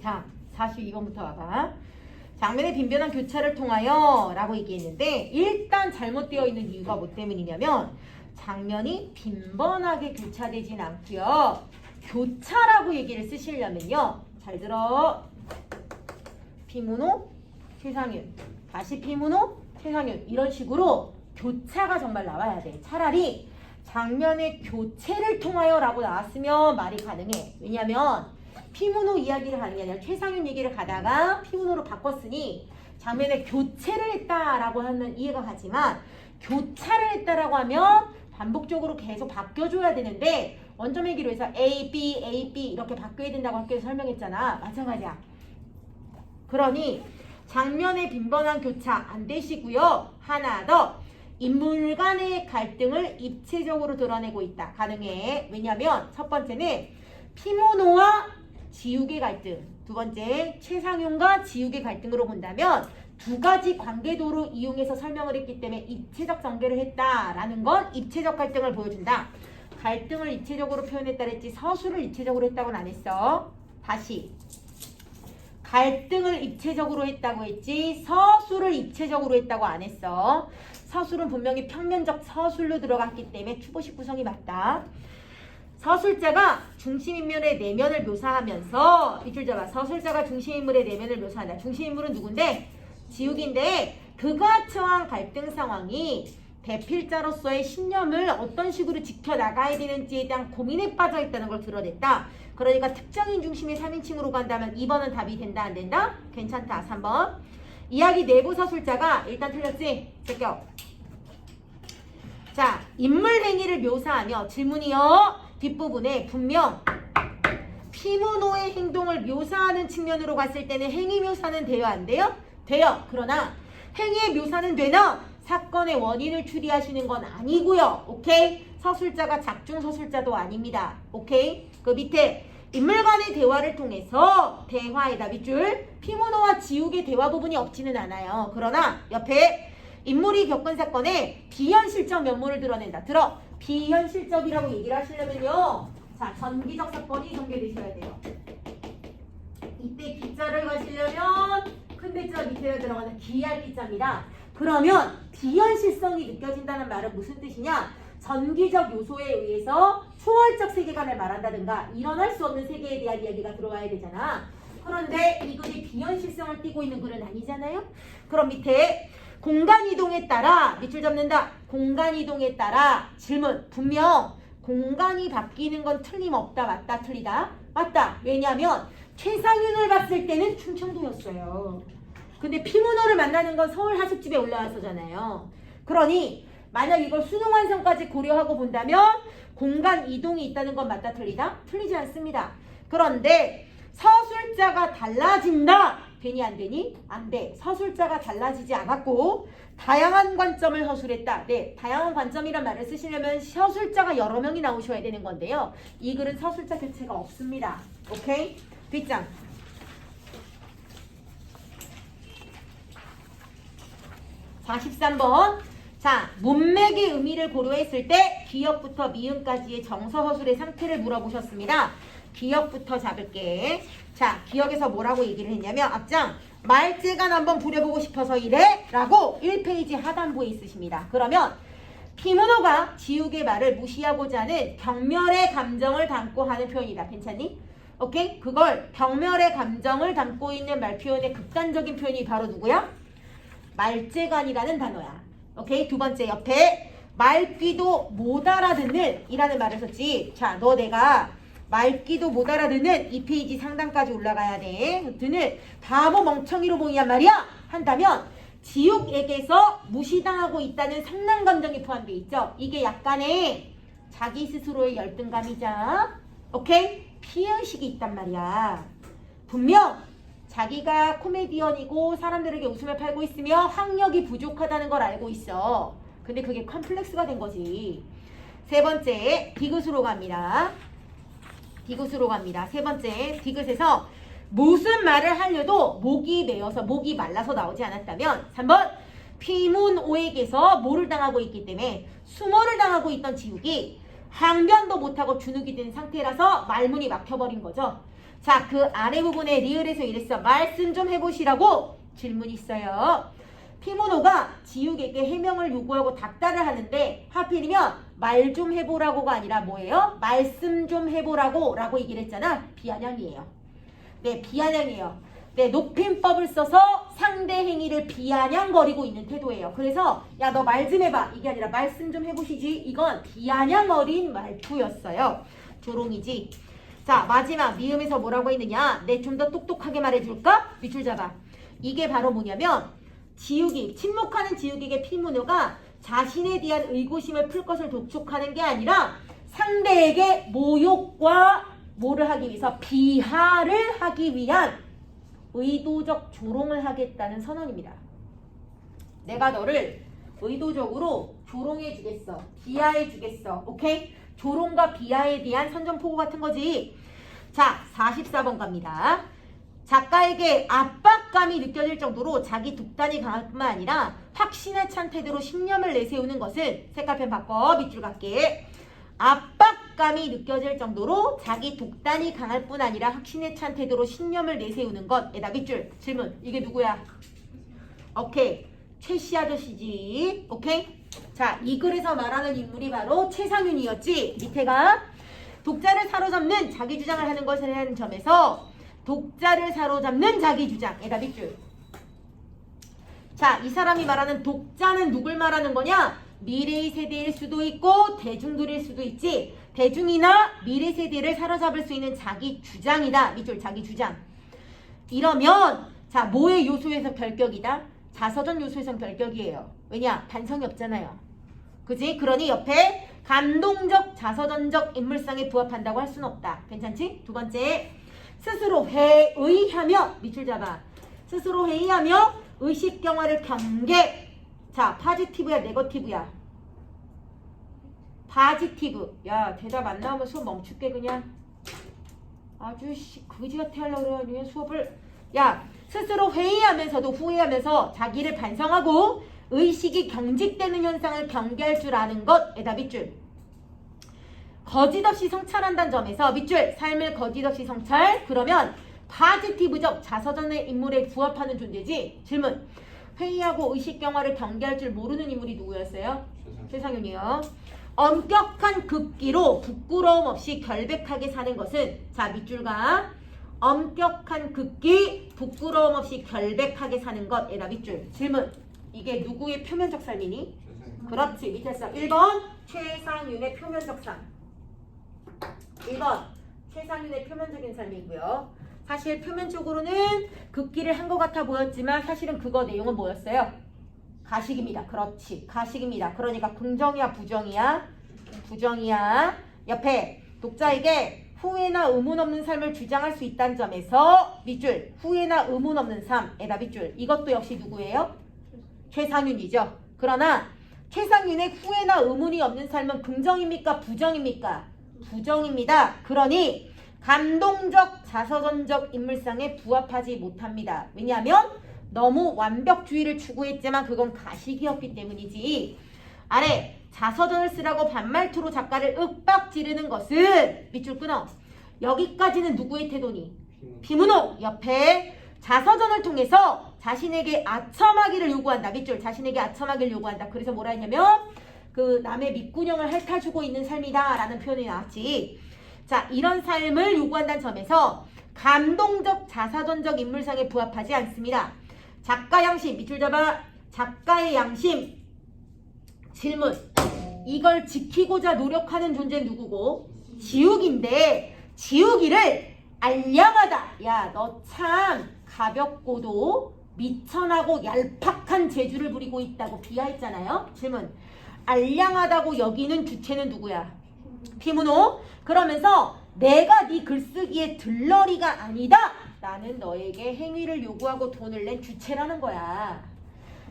자, 42번부터 와봐. 장면의 빈변한 교차를 통하여 라고 얘기했는데 일단 잘못되어 있는 이유가 뭐 때문이냐면 장면이 빈번하게 교차되진 않고요. 교차라고 얘기를 쓰시려면요. 잘 들어. 피문호, 최상윤. 다시 피문호, 최상윤. 이런 식으로 교차가 정말 나와야 돼. 차라리 장면의 교체를 통하여 라고 나왔으면 말이 가능해. 왜냐면 피문호 이야기를 하는 게 아니라 최상윤 얘기를 가다가 피문호로 바꿨으니 장면의 교체를 했다라고 하면 이해가 가지만 교차를 했다라고 하면 반복적으로 계속 바뀌어줘야 되는데 원점일기로 해서 A, B, A, B 이렇게 바뀌어야 된다고 학교에서 설명했잖아. 마찬가지야. 그러니 장면의 빈번한 교차 안 되시고요. 하나 더. 인물 간의 갈등을 입체적으로 드러내고 있다. 가능해. 왜냐면 첫 번째는 피모노와 지욱의 갈등. 두 번째 최상윤과 지욱의 갈등으로 본다면 두 가지 관계도로 이용해서 설명을 했기 때문에 입체적 전개를 했다라는 건 입체적 갈등을 보여준다. 갈등을 입체적으로 표현했다 그랬지 서술을 입체적으로 했다고는 안 했어. 다시. 갈등을 입체적으로 했다고 했지 서술을 입체적으로 했다고 안 했어. 서술은 분명히 평면적 서술로 들어갔기 때문에 추보식 구성이 맞다. 서술자가 중심인물의 내면을 묘사하면서 밑줄 잡아. 서술자가 중심인물의 내면을 묘사한다. 중심인물은 누군데? 지욱인데 그가 처한 갈등 상황이 대필자로서의 신념을 어떤 식으로 지켜나가야 되는지에 대한 고민에 빠져 있다는 걸 드러냈다. 그러니까 특정인 중심의 3인칭으로 간다면 2번은 답이 된다 안 된다? 괜찮다. 3번. 이야기 내부 서술자가 일단 틀렸지? 제껴. 자, 인물 행위를 묘사하며 질문이요. 뒷부분에 분명 피문호의 행동을 묘사하는 측면으로 갔을 때는 행위 묘사는 돼요 안 돼요? 돼요. 그러나 행위의 묘사는 되나 사건의 원인을 추리하시는 건 아니고요. 오케이? 서술자가 작중 서술자도 아닙니다. 오케이? 그 밑에 인물 간의 대화를 통해서 대화에다 밑줄 피문호와 지욱의 대화 부분이 없지는 않아요. 그러나 옆에 인물이 겪은 사건의 비현실적 면모를 드러낸다. 들어. 비현실적이라고 얘기를 하시려면요. 자, 전기적 사건이 전개되셔야 돼요. 이때 기자를 가시려면 큰 대자 밑에 들어가는 기할 기자입니다. 그러면 비현실성이 느껴진다는 말은 무슨 뜻이냐? 전기적 요소에 의해서 초월적 세계관을 말한다든가 일어날 수 없는 세계에 대한 이야기가 들어와야 되잖아. 그런데 이 글이 비현실성을 띠고 있는 글은 아니잖아요. 그럼 밑에 공간이동에 따라 밑줄 잡는다. 공간이동에 따라 질문. 분명 공간이 바뀌는 건 틀림없다. 맞다. 틀리다. 맞다. 왜냐하면 최상윤을 봤을 때는 충청도였어요. 근데 피문호를 만나는 건 서울 하숙집에 올라와서잖아요. 그러니 만약 이걸 수능 완성까지 고려하고 본다면 공간 이동이 있다는 건 맞다. 틀리다? 틀리지 않습니다. 그런데 서술자가 달라진다. 되니 안 되니? 안 돼. 서술자가 달라지지 않았고 다양한 관점을 서술했다. 네, 다양한 관점이란 말을 쓰시려면 서술자가 여러 명이 나오셔야 되는 건데요. 이 글은 서술자 교체가 없습니다. 오케이? 뒷장. (43번) 자, 문맥의 의미를 고려했을 때 기역부터 미음까지의 정서 서술의 상태를 물어보셨습니다. 기역부터 잡을게. 자, 기역에서 뭐라고 얘기를 했냐면 앞장 말재간 한번 부려보고 싶어서 이래 라고 1페이지 하단부에 있으십니다. 그러면 피문호가 지욱의 말을 무시하고자 하는 경멸의 감정을 담고 하는 표현이다. 괜찮니? 오케이? 그걸 경멸의 감정을 담고 있는 말 표현의 극단적인 표현이 바로 누구야? 말재간이라는 단어야. 오케이? 두 번째 옆에 말귀도 못 알아듣는 이라는 말을 썼지. 자, 너 내가 말귀도 못 알아듣는 2페이지 상단까지 올라가야 돼. 듣는 바보 멍청이로 보이란 말이야. 한다면 지옥에게서 무시당하고 있다는 성난 감정이 포함되어 있죠. 이게 약간의 자기 스스로의 열등감이자 오케이? 피해의식이 있단 말이야. 분명 자기가 코미디언이고 사람들에게 웃음을 팔고 있으며 학력이 부족하다는 걸 알고 있어. 근데 그게 컴플렉스가 된 거지. 세 번째 디귿으로 갑니다. 디귿으로 갑니다. 세 번째 디귿에서 무슨 말을 하려도 목이 메어서 목이 말라서 나오지 않았다면 3번 피문오에게서 뭐를 당하고 있기 때문에 수모를 당하고 있던 지욱이 항변도 못하고 주눅이 든 상태라서 말문이 막혀버린 거죠. 자, 그 아래 부분에 리을에서 이랬어. 말씀 좀 해보시라고 질문이 있어요. 피모노가 지욱에게 해명을 요구하고 닥달을 하는데 하필이면 말 좀 해보라고가 아니라 뭐예요? 말씀 좀 해보라고 라고 얘기를 했잖아. 비아냥이에요. 네, 비아냥이에요. 네, 높임법을 써서 상대 행위를 비아냥거리고 있는 태도예요. 그래서 야, 너 말 좀 해봐. 이게 아니라 말씀 좀 해보시지. 이건 비아냥 어린 말투였어요. 조롱이지. 자, 마지막 미음에서 뭐라고 했느냐. 네, 좀 더 똑똑하게 말해줄까? 밑줄 잡아. 이게 바로 뭐냐면 지욱이, 침묵하는 지욱에게 피모노가 자신에 대한 의구심을 풀 것을 독촉하는 게 아니라 상대에게 모욕과 뭐를 하기 위해서 비하를 하기 위한 의도적 조롱을 하겠다는 선언입니다. 내가 너를 의도적으로 조롱해 주겠어. 비하해 주겠어. 오케이? 조롱과 비하에 대한 선전포고 같은 거지. 자, 44번 갑니다. 작가에게 압박감이 느껴질 정도로 자기 독단이 강할 뿐만 아니라 확신에 찬 태도로 신념을 내세우는 것은 색깔펜 바꿔 밑줄 갈게. 압박감이 느껴질 정도로 자기 독단이 강할 뿐 아니라 확신에 찬 태도로 신념을 내세우는 것에다 밑줄. 질문. 이게 누구야? 오케이. 최씨 아저씨지. 오케이? 자, 이 글에서 말하는 인물이 바로 최상윤이었지. 밑에가 독자를 사로잡는 자기 주장을 하는 것이라는 점에서 독자를 사로잡는 자기 주장에다 밑줄. 자, 이 사람이 말하는 독자는 누굴 말하는 거냐? 미래의 세대일 수도 있고 대중들일 수도 있지. 대중이나 미래 세대를 사로잡을 수 있는 자기 주장이다. 밑줄. 자기 주장. 이러면 자, 뭐의 요소에서 결격이다? 자서전 요소에선 결격이에요. 왜냐? 반성이 없잖아요. 그지? 그러니 옆에 감동적 자서전적 인물상에 부합한다고 할 수는 없다. 괜찮지? 두 번째, 스스로 회의하며 밑줄 잡아. 스스로 회의하며 의식경화를 경계. 자, 파지티브야 네거티브야? 파지티브. 야, 대답 안 나오면 수업 멈출게 그냥. 아주 거지같이 하려고 그래. 수업을. 야, 스스로 회의하면서도 후회하면서 자기를 반성하고 의식이 경직되는 현상을 경계할 줄 아는 것에다 밑줄. 거짓없이 성찰한다는 점에서 밑줄. 삶을 거짓없이 성찰. 그러면 파지티브적 자서전의 인물에 부합하는 존재지. 질문. 회의하고 의식경화를 경계할 줄 모르는 인물이 누구였어요? 최상윤이요. 엄격한 극기로 부끄러움 없이 결백하게 사는 것은 자, 밑줄과 엄격한 극기, 부끄러움 없이 결백하게 사는 것에다 밑줄. 질문. 이게 누구의 표면적 삶이니? 그렇지. 밑에서 1번 최상윤의 표면적 삶. 1번 최상윤의 표면적인 삶이고요. 사실 표면적으로는 극기를 한 것 같아 보였지만 사실은 그거 내용은 뭐였어요? 가식입니다. 그렇지. 가식입니다. 그러니까 긍정이야 부정이야? 부정이야. 옆에 독자에게 후회나 의문 없는 삶을 주장할 수 있다는 점에서 밑줄. 후회나 의문 없는 삶에다 밑줄. 이것도 역시 누구예요? 최상윤이죠. 그러나 최상윤의 후회나 의문이 없는 삶은 긍정입니까? 부정입니까? 부정입니다. 그러니 감동적 자서전적 인물상에 부합하지 못합니다. 왜냐하면 너무 완벽주의를 추구했지만 그건 가식이었기 때문이지. 아래 자서전을 쓰라고 반말투로 작가를 윽박지르는 것은 밑줄 끊어. 여기까지는 누구의 태도니? 피문호. 옆에 자서전을 통해서 자신에게 아첨하기를 요구한다. 밑줄. 자신에게 아첨하기를 요구한다. 그래서 뭐라 했냐면 그 남의 밑구녕을 핥아주고 있는 삶이다 라는 표현이 나왔지. 자, 이런 삶을 요구한다는 점에서 감동적 자서전적 인물상에 부합하지 않습니다. 작가 양심. 밑줄 잡아. 작가의 양심. 질문. 이걸 지키고자 노력하는 존재는 누구고? 지욱인데 지욱이를 알량하다. 야, 너 참 가볍고도 미천하고 얄팍한 재주를 부리고 있다고 비하했잖아요. 질문. 알량하다고 여기는 주체는 누구야? 피문호. 그러면서 내가 네 글쓰기에 들러리가 아니다. 나는 너에게 행위를 요구하고 돈을 낸 주체라는 거야.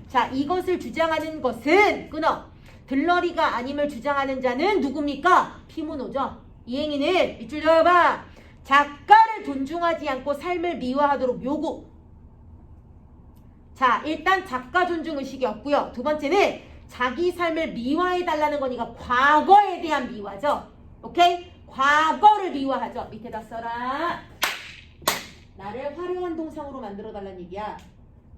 자, 이것을 주장하는 것은 끊어. 들러리가 아님을 주장하는 자는 누굽니까? 피문호죠. 이 행위는 밑줄 잡아. 작가를 존중하지 않고 삶을 미화하도록 요구. 자, 일단 작가 존중 의식이 없고요. 두 번째는 자기 삶을 미화해달라는 거니까 과거에 대한 미화죠. 오케이? 과거를 미화하죠. 밑에다 써라. 나를 화려한 동상으로 만들어 달라는 얘기야.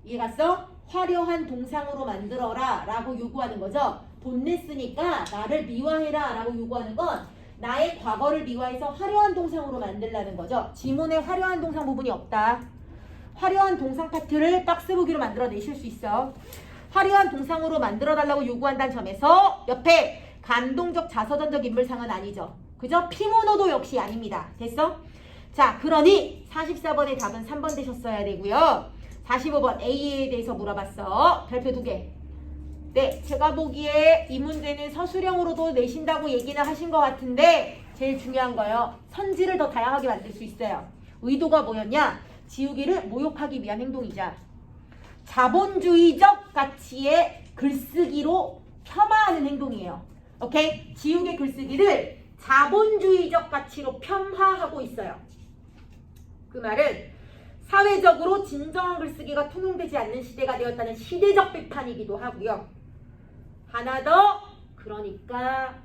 이해 갔어? 화려한 동상으로 만들어라 라고 요구하는 거죠. 돈 냈으니까 나를 미화해라 라고 요구하는 건 나의 과거를 미화해서 화려한 동상으로 만들라는 거죠. 지문에 화려한 동상 부분이 없다. 화려한 동상 파트를 박스 보기로 만들어 내실 수 있어. 화려한 동상으로 만들어 달라고 요구한다는 점에서 옆에 감동적 자서전적 인물상은 아니죠. 그죠? 피모노도 역시 아닙니다. 됐어? 자, 그러니 44번의 답은 3번 되셨어야 되고요. 45번 A에 대해서 물어봤어. 별표 2개. 네, 제가 보기에 이 문제는 서술형으로도 내신다고 얘기는 하신 것 같은데 제일 중요한 거요. 선지를 더 다양하게 만들 수 있어요. 의도가 뭐였냐? 지우개를 모욕하기 위한 행동이자 자본주의적 가치의 글쓰기로 폄하하는 행동이에요. 오케이? 지우개 글쓰기를 자본주의적 가치로 폄하하고 있어요. 그 말은 사회적으로 진정한 글쓰기가 통용되지 않는 시대가 되었다는 시대적 비판이기도 하고요. 하나 더, 그러니까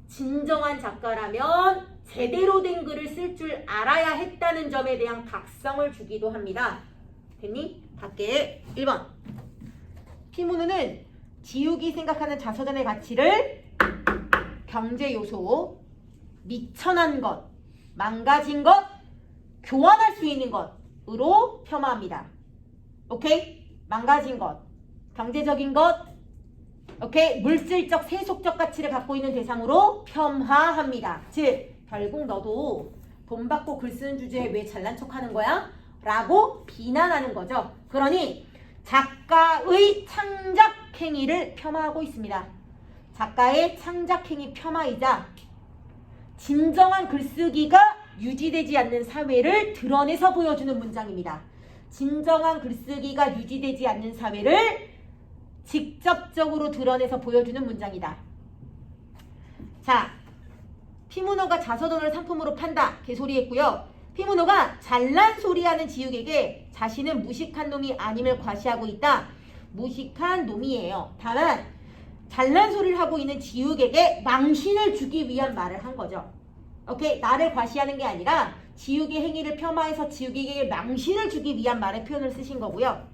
진정한 작가라면 제대로 된 글을 쓸 줄 알아야 했다는 점에 대한 각성을 주기도 합니다. 됐니? 밖에 1번. 피문우는 지우기 생각하는 자서전의 가치를 경제 요소, 미천한 것, 망가진 것, 교환할 수 있는 것으로 폄하합니다. 오케이? 망가진 것, 경제적인 것, 오케이? 물질적, 세속적 가치를 갖고 있는 대상으로 폄하합니다. 즉, 결국 너도 돈 받고 글 쓰는 주제에 왜 잘난 척하는 거야? 라고 비난하는 거죠. 그러니 작가의 창작 행위를 폄하하고 있습니다. 작가의 창작 행위 폄하이자 진정한 글쓰기가 유지되지 않는 사회를 드러내서 보여주는 문장입니다. 진정한 글쓰기가 유지되지 않는 사회를 직접적으로 드러내서 보여주는 문장이다. 자, 피문호가 자서전을 상품으로 판다. 개소리했고요. 피문호가 잘난 소리하는 지욱에게 자신은 무식한 놈이 아님을 과시하고 있다. 무식한 놈이에요. 다만 잘난 소리를 하고 있는 지욱에게 망신을 주기 위한 말을 한 거죠. 오케이? 나를 과시하는 게 아니라 지욱의 행위를 폄하해서 지욱에게 망신을 주기 위한 말의 표현을 쓰신 거고요.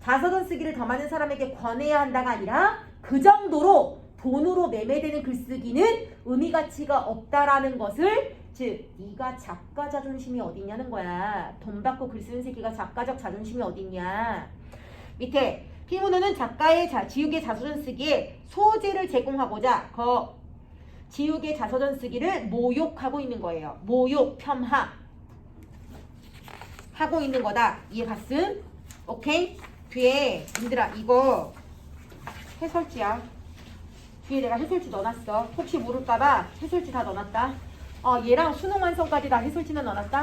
자서전 쓰기를 더 많은 사람에게 권해야 한다가 아니라 그 정도로 돈으로 매매되는 글쓰기는 의미 가치가 없다라는 것을, 즉 네가 작가 자존심이 어딨냐는 거야. 돈 받고 글 쓰는 새끼가 작가적 자존심이 어딨냐. 밑에 피문호는 작가의 지욱의 자서전 쓰기에 소재를 제공하고자 지욱의 자서전 쓰기를 모욕하고 있는 거예요. 모욕, 폄하 하고 있는 거다. 이해 갔음? 오케이? 뒤에 얘들아 이거 해설지야. 뒤에 내가 해설지 넣어놨어. 혹시 모를까봐 해설지 다 넣어놨다. 얘랑 수능 완성까지 다 해설지는 넣어놨다.